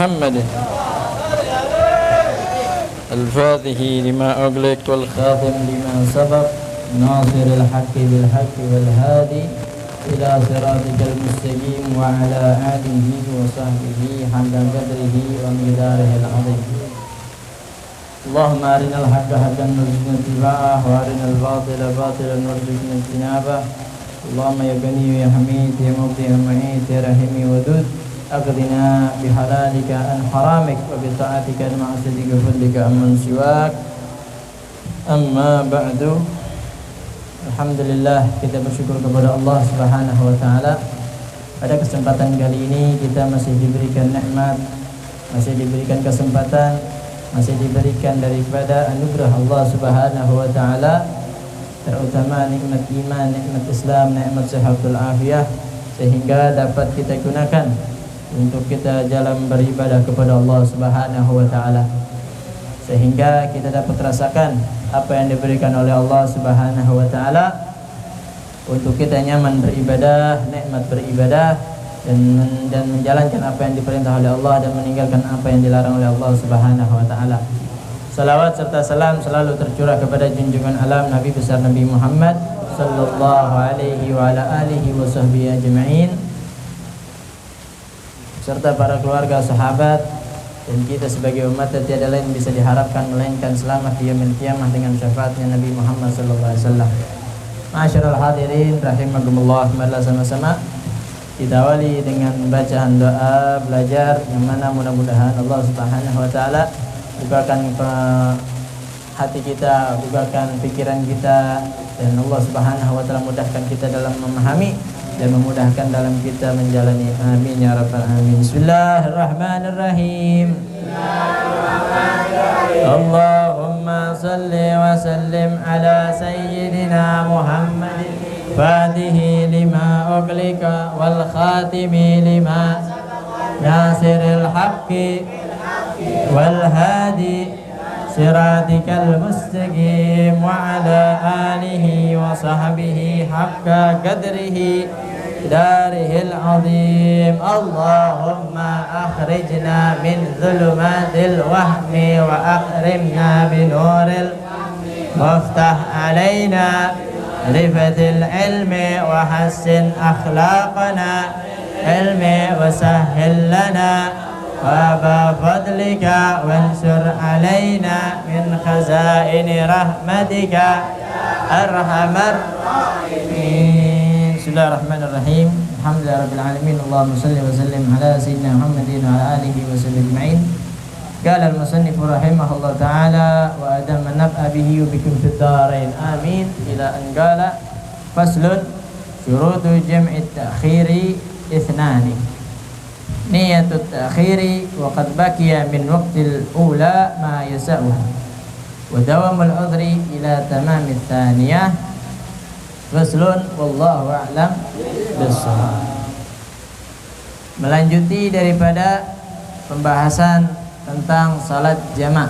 محمد الفاتح لما أغلق والخاتم لما سبق ناصر الحق بالحق والهادي إلى صراطك المستقيم وعلى آله وصحبه حق قدره ومقداره العظيم. اللهم أرنا الحق حقا وارزقنا اتباعه وأرنا الباطل باطلا وارزقنا اجتنابه. اللهم يا غني يا حميد يا مبدئ يا معيد يا رحيم يا ودود أغننا بحلالك عن حرامك وبطاعتك عن معصيتك وفضلك عمن سواك. أما بعد, alhamdulillah, kita bersyukur kepada Allah Subhanahu wa taala. Pada kesempatan kali ini kita masih diberikan nikmat, masih diberikan kesempatan, masih diberikan daripada anugerah Allah Subhanahu wa taala, terutama nikmat iman, nikmat Islam, nikmat sehatul afiyah, sehingga dapat kita gunakan untuk kita jalan beribadah kepada Allah Subhanahu wa taala, sehingga kita dapat rasakan apa yang diberikan oleh Allah Subhanahu wa taala untuk kita nyaman beribadah, nikmat beribadah, dan menjalankan apa yang diperintah oleh Allah dan meninggalkan apa yang dilarang oleh Allah Subhanahu wa taala. Salawat serta salam selalu tercurah kepada junjungan alam Nabi besar Nabi Muhammad sallallahu alaihi wa ala alihi wa sahbihi ajma'in, serta para keluarga, sahabat, dan kita sebagai umat tiada lain bisa diharapkan melainkan selamat di yaumil qiyamah dengan syafaatnya Nabi Muhammad sallallahu alaihi wasallam. Ma'asyiral hadirin rahimakumullah, marilah sama-sama kita awali dengan bacaan doa belajar yang mana mudah-mudahan Allah Subhanahu wa taala bukakan hati kita, bukakan pikiran kita, dan Allah Subhanahu wa taala mudahkan kita dalam memahami dan memudahkan dalam kita menjalani. Amin ya rabbal alamin. Bismillahirrahmanirrahim. Allahumma salli wa sallim ala sayyidina Muhammadin fatihi lima ughliqa wal khatimi lima nasiril haqqi wal hadi siratikal mustaqim wa ala alihi wa sahbihi haqqa qadrihi darihil azim. Allahumma akhrijna min dhulumatil wahmi wa akrimna binuril waftah alaina rifatil ilmi wa hassin akhlaqana ilmi wa sahhil lana Waba fadlika wansur alaina min khazaini rahmatika arhamar rahimin. Bismillahirrahmanirrahim. Alhamdulillahirabbil alamin. Allahumma shalli wa sallim ala sayyidina Muhammadin wa ala alihi wa sahbihi ajma'in. Qala al-musannif rahimahullah ta'ala wa adama naf'a bihi wa bikum fid dharain. Amin. Ila an qala faslun syurutu jam'i at-ta'khiri ithnani. Niyatut ta'khiri wa qad baqiya min waqtil ula ma yasa'uha wa dawamul udhri ila tamamit thaniyah. Faslun wallahu a'lam bissawab. Melanjuti daripada pembahasan tentang salat jamak,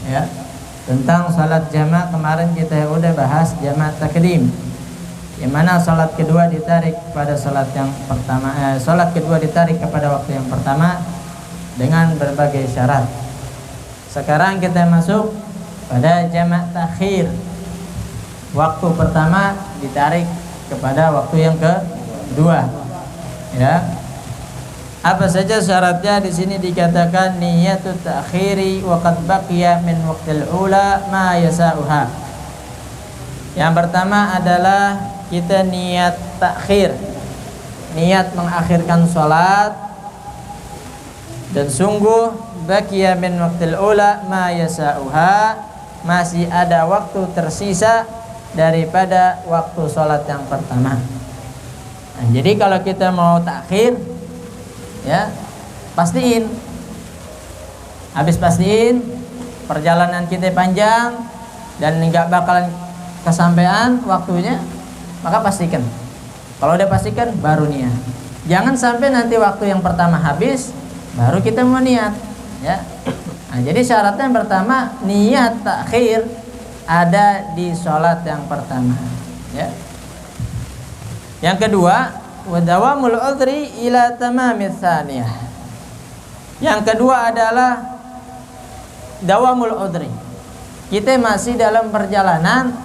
ya. Tentang salat jamak kemarin kita udah bahas jamak takdim, yang mana salat kedua ditarik pada salat yang pertama, salat kedua ditarik kepada waktu yang pertama dengan berbagai syarat. Sekarang kita masuk pada jamak takhir. Waktu pertama ditarik kepada waktu yang kedua. Ya. Apa saja syaratnya? Di sini dikatakan niyatut takhiri wa qad baqiya min waqtil ula ma yasa'uha. Yang pertama adalah kita niat takhir, niat mengakhirkan sholat, dan sungguh baqiya min waqtil ula ma yasa'uha, masih ada waktu tersisa daripada waktu sholat yang pertama. Nah, jadi kalau kita mau takhir, ya pastiin, habis pastiin perjalanan kita panjang dan nggak bakalan kesampaian waktunya, maka pastikan. Kalau udah pastikan baru niat. Jangan sampai nanti waktu yang pertama habis baru kita mau niat, ya. Nah, jadi syaratnya yang pertama niat takhir ada di sholat yang pertama, ya. Yang kedua, wa dawamul udhri ila tamamits tsaniyah. Yang kedua adalah dawamul udri. Kita masih dalam perjalanan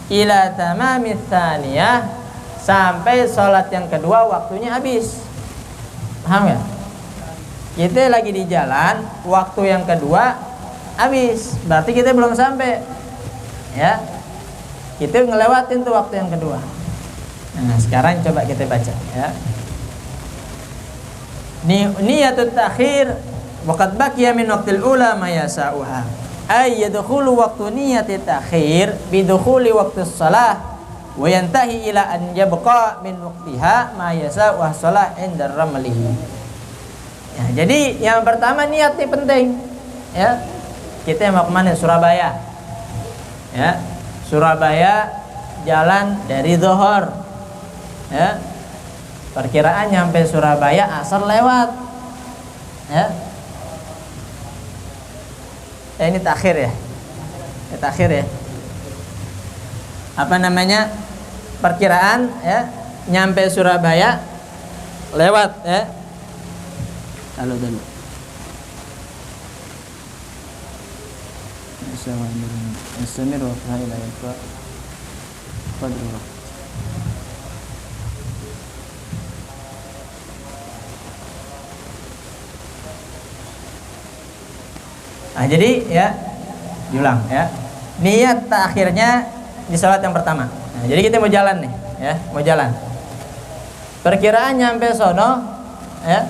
ila tamamits tsaniyah, sampai sholat yang kedua waktunya habis. Paham ya? Kita lagi di jalan, waktu yang kedua habis, berarti kita belum sampai. Ya, kita ngelewatin tuh waktu yang kedua. Nah, sekarang coba kita baca ya. Niyatut takhir waqad baqiya min waqtil ula ma yasa'uha. Ay yadkhulu waqtu niyatit takhir bi dukhuli waqtis shalah wa yantahi ila an yabqa min waqtiha ma yasa'uha shalah inda ramlihi. Ya, jadi yang pertama niat ini penting. Ya. Kita mau kemana? Surabaya. Ya. Surabaya jalan dari Zohor. Ya. Perkiraan nyampe Surabaya asar lewat. Ya. Ini takhir ya. Takhir ya. Apa namanya? Perkiraan ya, nyampe Surabaya lewat ya. Halo dulu. Assalamualaikum. Nah, jadi ya diulang ya. Niat akhirnya di salat yang pertama. Nah, jadi kita mau jalan nih ya, mau jalan. Perkiraan nyampe sono ya.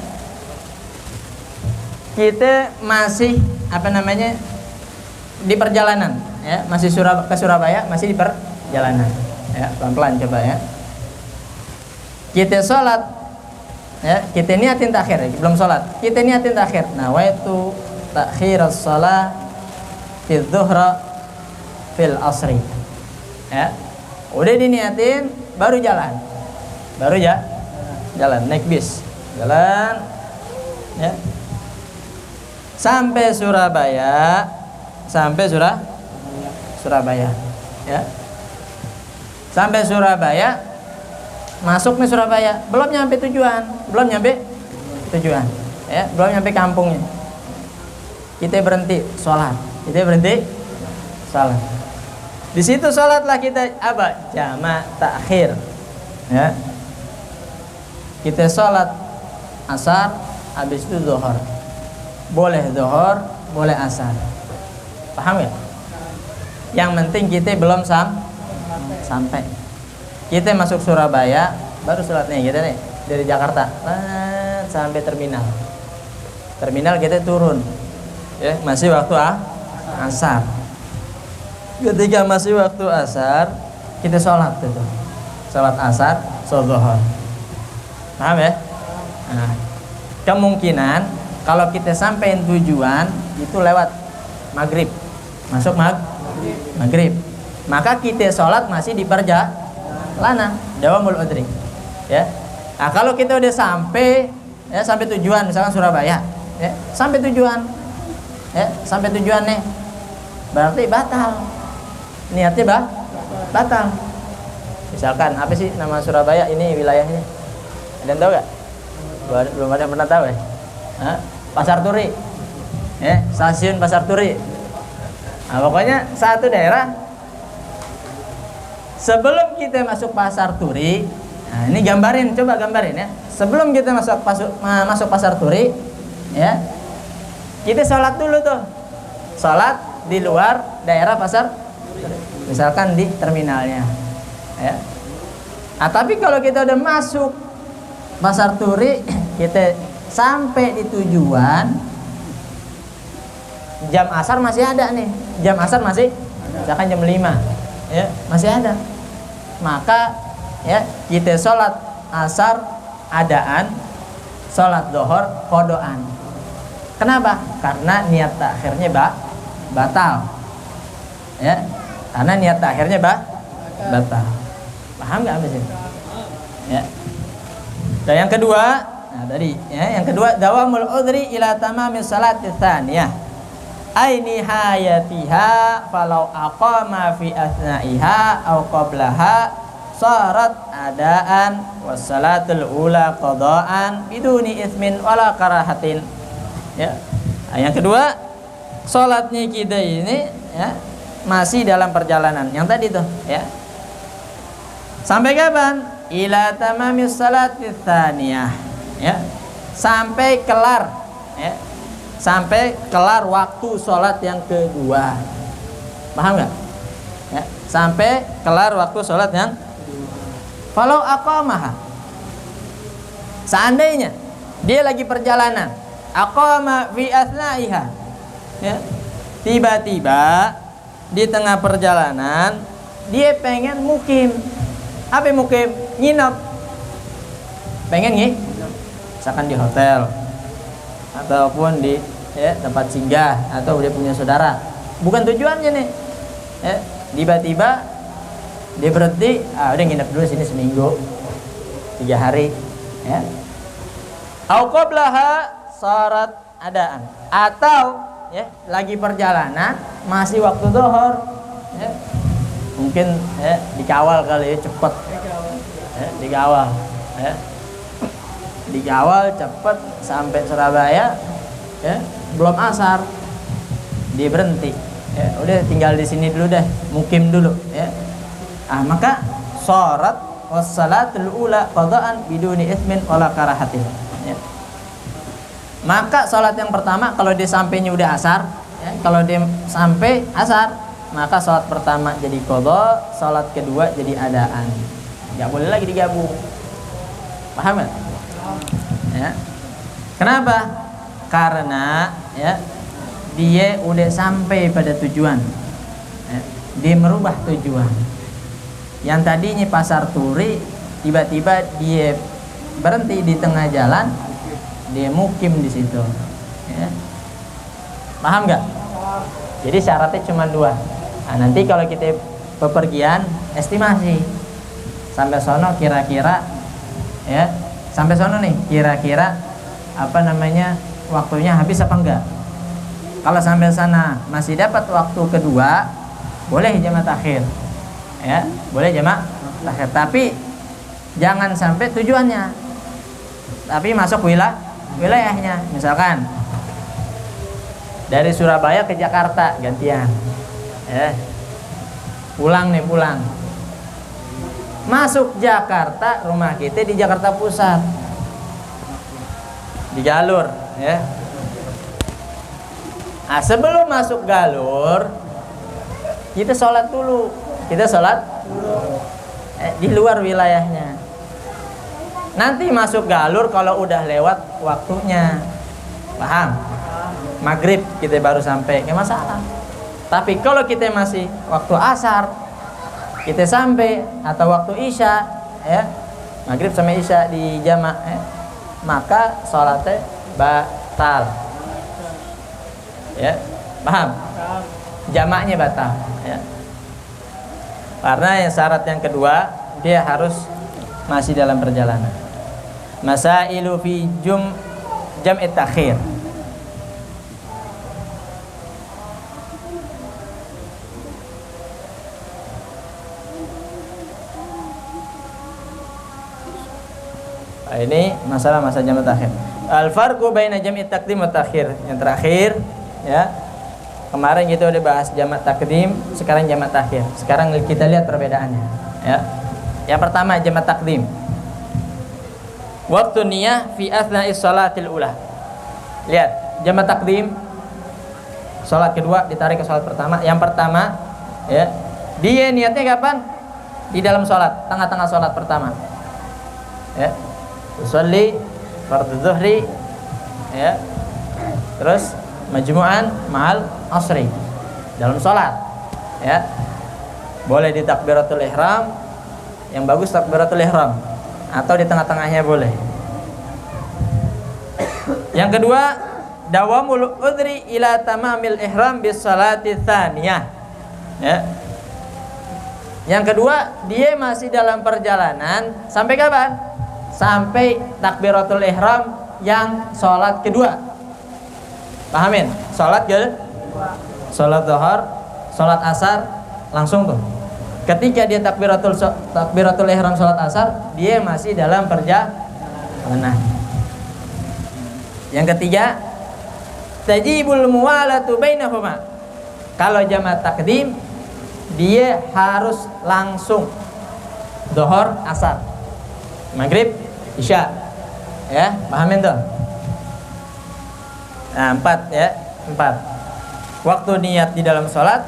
Kita masih apa namanya? Di perjalanan ya, masih ke Surabaya, masih di perjalanan ya, pelan-pelan coba ya. Kita sholat ya, kita niatin takhir ya, belum sholat, kita niatin takhir. Nawaitu takhiras shalah fil dhuhra fil asri ya, udah diniatin baru jalan, jalan naik bis, jalan ya sampai Surabaya, Surabaya ya, sampai Surabaya, masuk nih Surabaya, belum nyampe tujuan ya, belum nyampe kampungnya, kita berhenti sholat, di situ sholatlah kita apa? Jamak takhir ya, kita sholat asar, habis itu zuhur, boleh zuhur, boleh asar. Paham ya? Yang penting kita belum sampai. Kita masuk Surabaya, baru sholatnya kita nih dari Jakarta sampai terminal. Terminal kita turun, ya masih waktu asar. Ketika masih waktu asar, kita sholat itu, sholat asar, sholat zuhur. Paham ya? Nah, kemungkinan kalau kita sampai tujuan itu lewat maghrib, masuk maghrib, maka kita sholat masih di perjalanan, dawamul udri ya. Nah, kalau kita udah sampai ya, sampai tujuan, misalkan Surabaya ya, sampai tujuan nih, berarti batal niatnya, batal. Misalkan apa sih nama Surabaya ini, wilayahnya ada yang tahu gak? Belum ada yang pernah tahu ya? Pasar Turi ya, stasiun Pasar Turi. Nah, pokoknya satu daerah. Sebelum kita masuk Pasar Turi, nah ini coba gambarin ya. Sebelum kita masuk Pasar Turi ya, kita sholat dulu tuh, sholat di luar daerah Pasar Turi, misalkan di terminalnya ya. Nah, tapi kalau kita udah masuk Pasar Turi, kita sampai di tujuan, jam asar masih ada nih, misalkan jam 5 ya, masih ada, maka ya kita sholat asar adaan, sholat zuhur qodaan. Kenapa? Karena niat takhirnya batal ya, karena niat takhirnya batal. Paham nggak abis itu ya? Dan yang kedua, nah tadi ya, yang kedua dawamul udri ila tamamis salati tsaniyah ay nihayatiha falau aqama fi asna'iha aw qablaha sarat adaan was salatul ula qadaan biduni ismin wala karahatin. Ya. Nah, yang kedua, sholatnya kita ini ya masih dalam perjalanan. Yang tadi tuh, ya. Sampai kapan? Ila tamamis salati tsaniyah. Ya. Sampai kelar, ya. Sampai kelar waktu sholat yang kedua. Paham nggak? Ya. Sampai kelar waktu sholat yang kalau aqamaha, seandainya dia lagi perjalanan, aqama fi asna'iha, ya, tiba-tiba di tengah perjalanan dia pengen mukim. Apa mukim? Nginep. Pengen nginep, misalkan di hotel ataupun di tempat singgah atau dia punya saudara. Bukan tujuannya nih. Ya, tiba-tiba dia berhenti, udah nginep dulu sini seminggu, 3 hari, ya. Au qablaha syarat adaan, atau ya lagi perjalanan masih waktu zuhur, ya. Mungkin ya dikawal kali ya cepet, ya, dikawal, ya. Dikawal cepet sampai Surabaya, ya, belum asar, dia berhenti, ya, udah tinggal di sini dulu deh, mukim dulu, ya. Maka syarat wassalatul ula qadaan biduni itsmin wala karahatin, ya. Maka salat yang pertama kalau dia sampainya udah asar, ya, kalau dia sampai asar, maka salat pertama jadi qadha, salat kedua jadi adaan. Enggak boleh lagi digabung. Paham enggak? Ya. Kenapa? Karena ya dia udah sampai pada tujuan. Ya. Dia merubah tujuan. Yang tadinya pasar turi, tiba-tiba dia berhenti di tengah jalan, dia mukim di situ. Ya. Paham nggak? Jadi syaratnya cuma 2. Nah, nanti kalau kita bepergian, estimasi sampai sono kira-kira, ya, sampai sono nih kira-kira waktunya habis apa enggak? Kalau sampai sana masih dapat waktu kedua, boleh jamak takhir. Ya, boleh jamak takhir, tapi jangan sampai tujuannya, tapi masuk wilayahnya. Misalkan dari Surabaya ke Jakarta gantian, pulang masuk Jakarta, rumah kita di Jakarta Pusat, di jalur, ya. Nah, sebelum masuk galur kita sholat dulu. Di luar wilayahnya. Nanti masuk galur kalau udah lewat waktunya. Paham? Maghrib kita baru sampai, nggak masalah. Tapi kalau kita masih waktu asar kita sampai, atau waktu isya, ya, maghrib sama isya di jamak, ya, maka sholatnya batal. Ya, paham? Jamaknya batal, ya. Karena yang syarat yang kedua dia harus masih dalam perjalanan. Masailu fi jam'i takhir. Ini masalah jam' takhir. Al-farqu baina jam'i taqdim wa takhir. Yang terakhir, ya. Kemarin kita udah bahas jamak takdim, sekarang jamak takhir. Sekarang kita lihat perbedaannya, ya. Yang pertama jamak takdim. Waktu niyah fi athna'is shalatil ula. Lihat, jamak takdim salat kedua ditarik ke salat pertama. Yang pertama, ya. Dia niatnya kapan? Di dalam salat, tengah-tengah salat pertama. Ya. Usolli fardhu zuhri, ya. Terus majmu'an ma'al asri dalam sholat, ya. Boleh di takbiratul ihram, yang bagus takbiratul ihram, atau di tengah-tengahnya boleh. Yang kedua, dawamul udhri ila tamamil ihram bis salati tsaniyah, ya. Yang kedua, dia masih dalam perjalanan sampai kapan? Sampai takbiratul ihram yang sholat kedua. Pahamin? Sholat zuhur, sholat asar, langsung tuh. Ketika dia takbiratul ihram sholat asar, dia masih dalam perjalanan. Yang ketiga, tajibul muwalatu bainahuma. Kalau jamak takdim dia harus langsung Zuhur, asar, maghrib, isya. Ya, pahamin tuh. Nah, 4 ya, 4. Waktu niat di dalam sholat,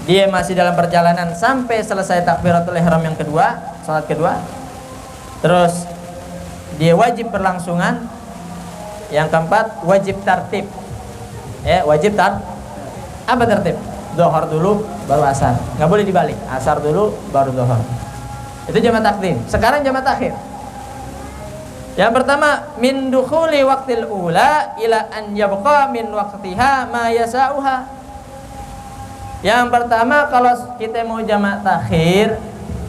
dia masih dalam perjalanan sampai selesai takbiratul ihram yang kedua, sholat kedua. Terus dia wajib berlangsungan. Yang keempat, wajib tartib. Ya, wajib apa tertib? Zuhur dulu baru asar. Nggak boleh dibalik. Asar dulu baru zuhur. Itu jamak takdim. Sekarang jamak takhir. Yang pertama, min dukhuli waqtil ula ila an yabqa min waqtiha ma yasa'uha. Yang pertama, kalau kita mau jamak takhir,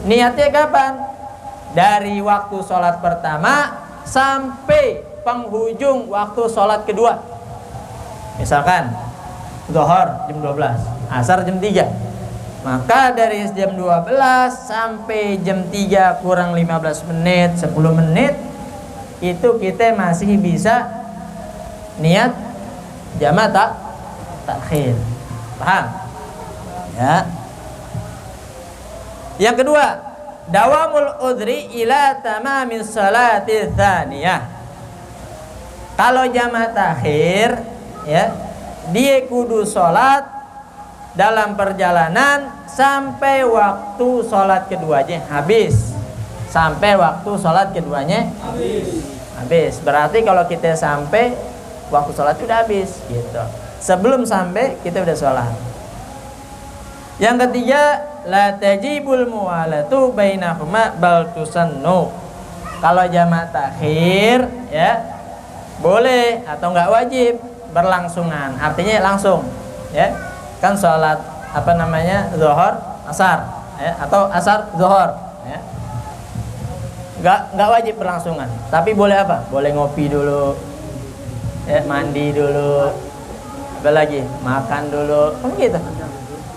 niatnya kapan? Dari waktu sholat pertama sampai penghujung waktu sholat kedua. Misalkan zuhur jam 12, asar jam 3. Maka dari jam 12 sampai jam 3 kurang 15 menit, 10 menit itu kita masih bisa niat jamak takhir. Paham? Ya. Yang kedua, dawamul udhri ila tamamis salati tsaniyah. Kalau jamak takhir, ya, dia kudu sholat dalam perjalanan sampai waktu sholat keduanya habis. Sampai waktu sholat keduanya habis. Berarti kalau kita sampai waktu sholat sudah habis gitu. Sebelum sampai kita udah sholat. Yang ketiga, la tajibul muwalatu bainahuma bal tusannu. Kalau jamak takhir, ya, boleh atau enggak wajib berlangsungan. Artinya langsung, ya. Kan sholat zuhur, asar, ya, atau asar zuhur, ya. Enggak wajib berlangsungan. Tapi boleh apa? Boleh ngopi dulu, ya, mandi dulu, apa lagi? Makan dulu, kan gitu.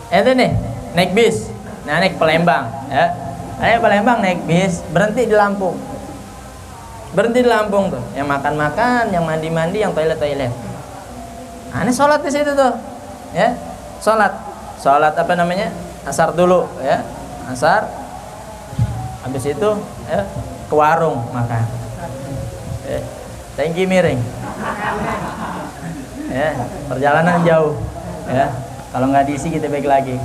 Itu nih, naik bis. Nah, naik Palembang, ya. Naik Palembang naik bis, berhenti di Lampung. Berhenti di Lampung tuh, yang makan-makan, yang mandi-mandi, yang toilet-toilet. Nah, ini sholat di situ tuh, ya. Sholat asar dulu, ya, asar. Habis itu, ya, ke warung makan. Ya. Thank you miring. Ya, perjalanan jauh, ya. Kalau nggak diisi kita balik lagi.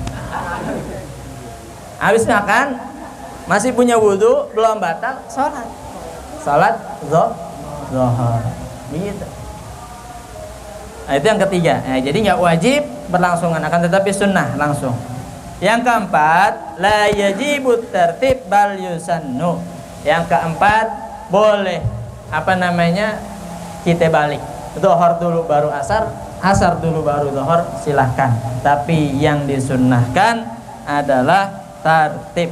Habis makan, masih punya wudhu, belum batal, sholat zuhur, gitu. Nah, itu yang ketiga. Jadi nggak wajib berlangsungan, akan tetapi sunnah langsung. Yang keempat, la yajibut tertib bal yusannu. Yang keempat, boleh kita balik. Zuhur dulu baru asar, asar dulu baru zuhur, silahkan. Tapi yang disunnahkan adalah tertib.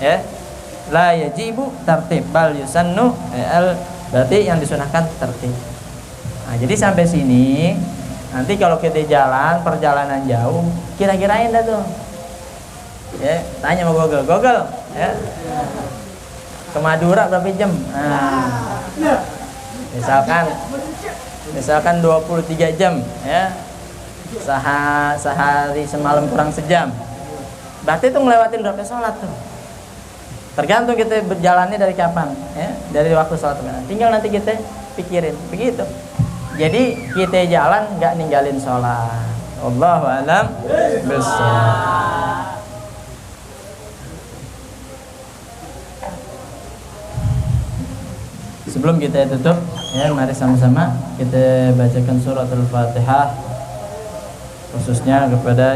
Ya, la yajibu tertib bal yusannu. Berarti yang disunnahkan tertib. Nah, jadi sampai sini, nanti kalau kita jalan perjalanan jauh, kira-kirain dah tuh. Ya, tanya sama Google, ya. Ke Madura berapa jam? Nah, misalkan 23 jam, ya. Sehari semalam kurang sejam. Berarti itu ngelewatin berapa sholat tuh? Tergantung kita berjalannya dari kapan, ya. Dari waktu sholat. Tinggal nanti kita pikirin, begitu. Jadi kita jalan nggak ninggalin sholat. Wallahu a'lam bishawab. Sebelum kita tutup, ya, mari sama-sama kita bacakan surat Al-Fatihah khususnya kepada